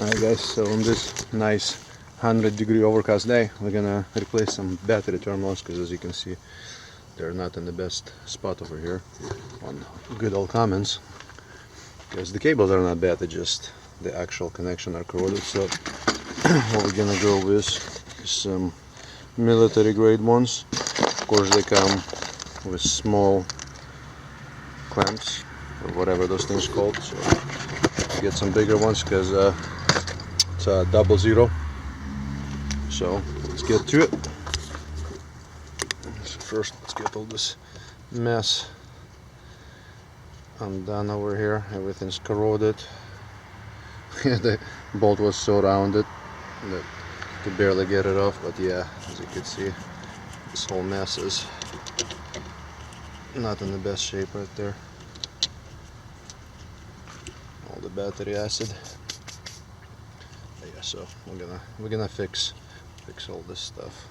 Alright guys, so on this nice 100-degree overcast day, we're gonna replace some battery terminals, because as you can see they're not in the best spot over here on good old Cummins, because the cables are not bad, it's just the actual connection are corroded. So what we're gonna go with is some military grade ones. Of course they come with small clamps or whatever those things called, so get some bigger ones because it's a 00. So let's get to it. So first let's get all this mess undone over here. Everything's corroded. The bolt was so rounded that you could barely get it off, but yeah, as you can see, this whole mess is not in the best shape right there. All the battery acid. But yeah, so we're gonna fix all this stuff.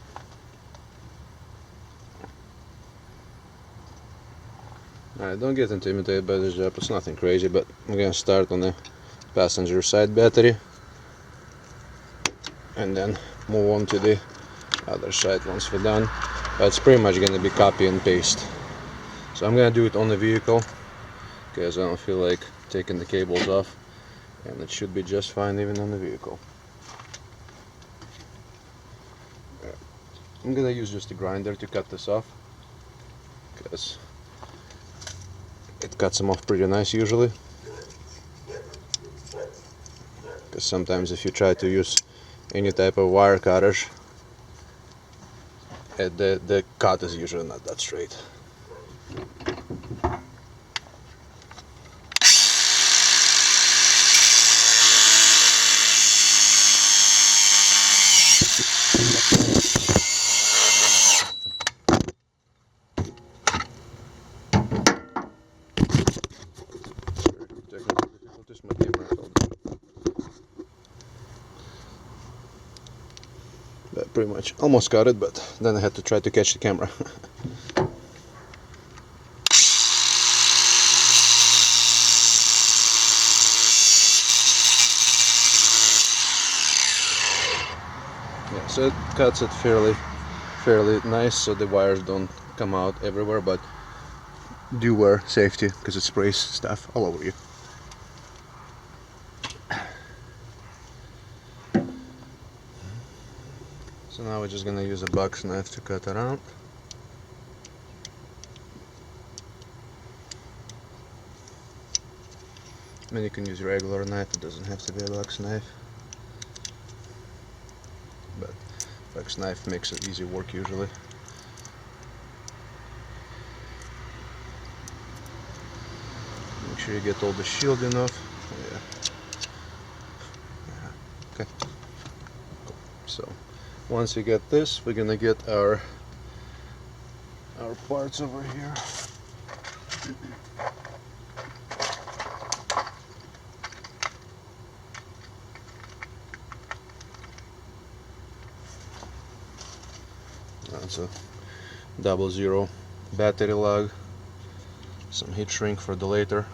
Alright, don't get intimidated by this job, it's nothing crazy, but we're gonna start on the passenger side battery and then move on to the other side once we're done. But it's pretty much gonna be copy and paste. So I'm gonna do it on the vehicle because I don't feel like taking the cables off, and it should be just fine even on the vehicle. I'm gonna use just a grinder to cut this off because it cuts them off pretty nice usually. Because sometimes if you try to use any type of wire cutters, the cut is usually not that straight. But pretty much almost got it, but then I had to try to catch the camera. Yeah, so it cuts it fairly nice, so the wires don't come out everywhere, but do wear safety because it sprays stuff all over you. So now we're just gonna use a box knife to cut around. I mean, you can use a regular knife, it doesn't have to be a box knife. But box knife makes it easy work usually. Make sure you get all the shielding off. Oh, yeah. Okay. Cool. So once you get this, we're gonna get our parts over here. That's a 00 battery lug, some heat shrink for the later.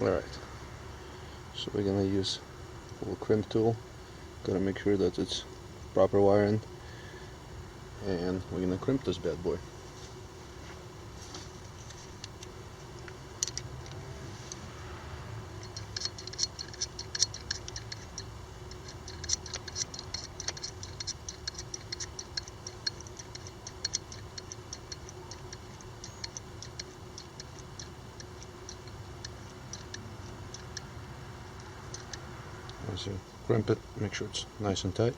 Alright, so we're gonna use a little crimp tool. Gotta make sure that it's proper wiring, and we're gonna crimp this bad boy. As you crimp it, make sure it's nice and tight.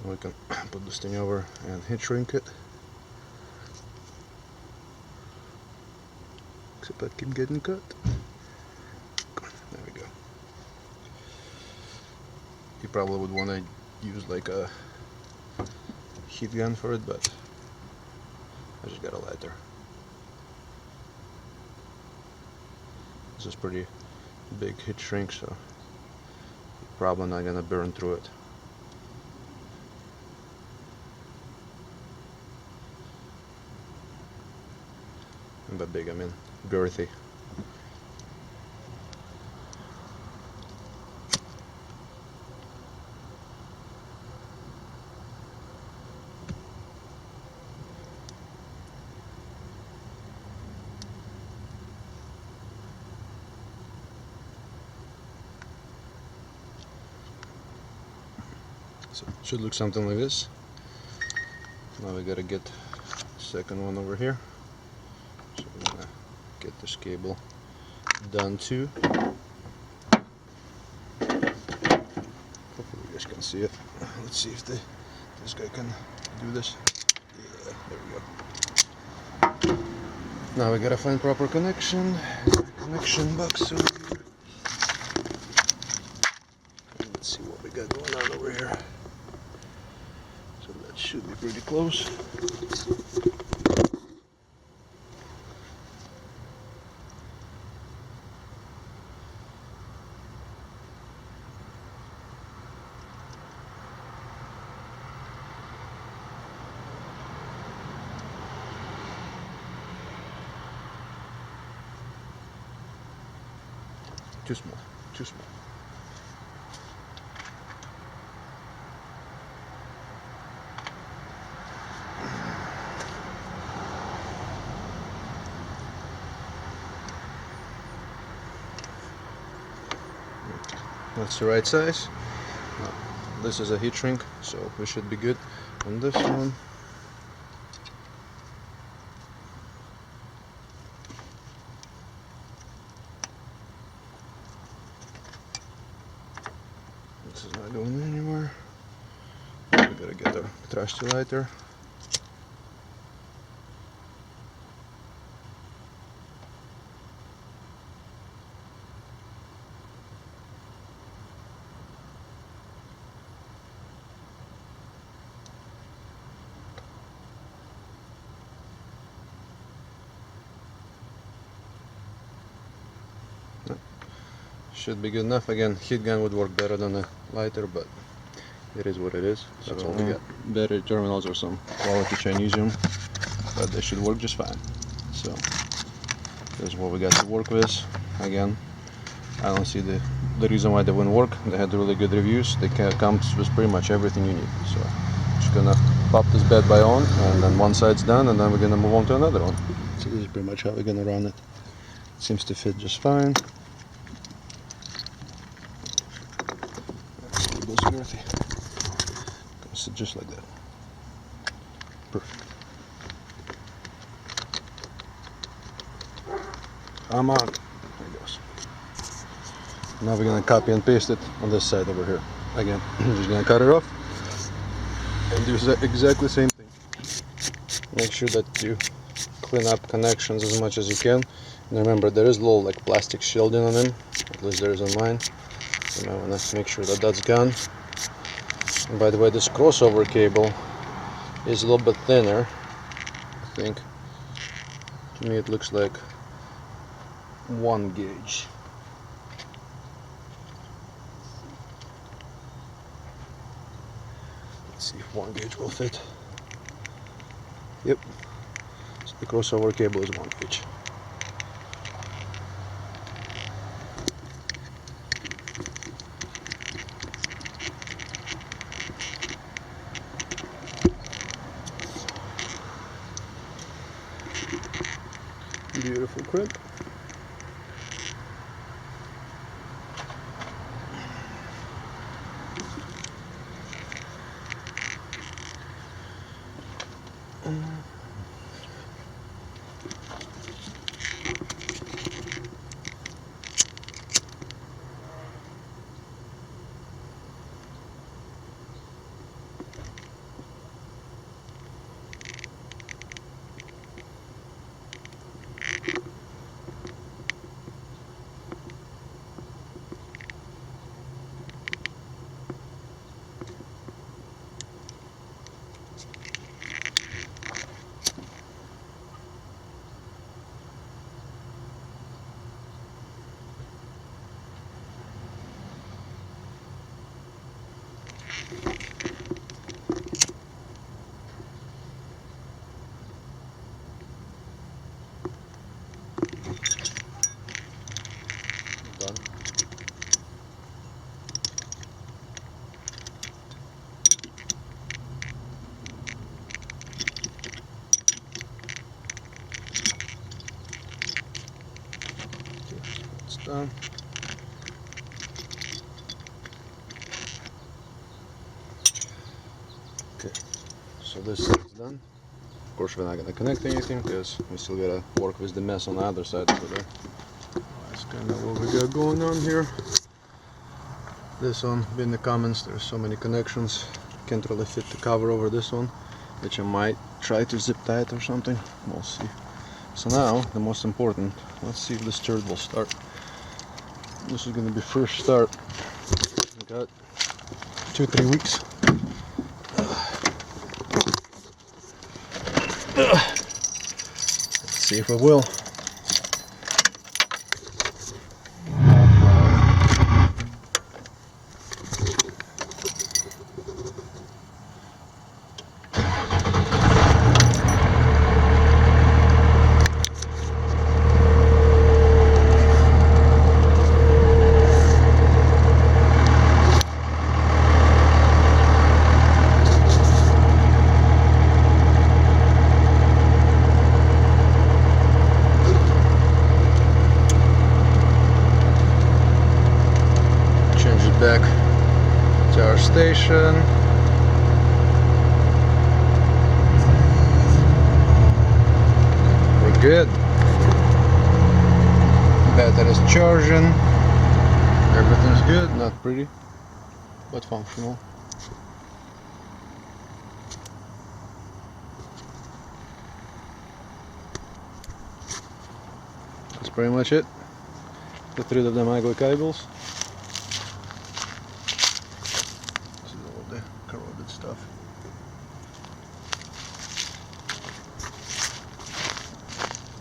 We can put this thing over and heat shrink it. Except I keep getting cut. There we go. You probably would want to use like a heat gun for it, but I just got a lighter. This is pretty big heat shrink, so probably not gonna burn through it. By big I mean girthy. So it should look something like this. Now we gotta get the second one over here. So we're gonna get this cable done too. Hopefully you guys can see it. Let's see if this guy can do this. Yeah, there we go. Now we gotta find proper connection. Connection box over here. Let's see what we got going on over here. So that should be pretty close. Too small, too small. That's the right size. Now, this is a heat shrink, so we should be good on this one. This is not going anywhere. We gotta get our crusty lighter. Should be good enough. Again, heat gun would work better than a lighter, but it is what it is. That's all we got. Battery terminals or some quality Chinesium, but they should work just fine. So this is what we got to work with. Again, I don't see the reason why they wouldn't work. They had really good reviews. They comes with pretty much everything you need. So just gonna pop this bad boy on, and then one side's done, and then we're gonna move on to another one. So this is pretty much how we're gonna run it. It seems to fit just fine. Girthy. So just like that. Perfect. Come on. There it goes. Now we're gonna copy and paste it on this side over here. Again, I'm just gonna cut it off and do exactly the same thing. Make sure that you clean up connections as much as you can. And remember, there is a little like plastic shielding on them. At least there is on mine. So now I want to make sure that that's gone. And by the way, this crossover cable is a little bit thinner, I think. To me it looks like 1 gauge. Let's see if 1 gauge will fit. Yep. So the crossover cable is 1 gauge. Beautiful crimp. done. Okay, so this side's done. Of course, we're not gonna connect anything because we still gotta work with the mess on the other side over there. That's kind of what we got going on here. This one, being the Cummins, there's so many connections. Can't really fit the cover over this one, which I might try to zip tie it or something. We'll see. So now, the most important, let's see if this turd will start. This is gonna be first start. We got 2-3 weeks. Let's see if it will. Back to our station. We're good. Battery is charging. Everything's good. Not pretty, but functional. That's pretty much it. Get rid of them ugly cables. Corroded stuff.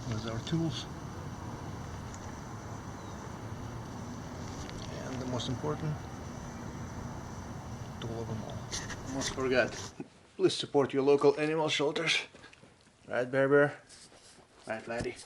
There's our tools. And the most important tool of them all. Almost forgot. Please support your local animal shelters. Right, Bear Bear? Right, Laddie?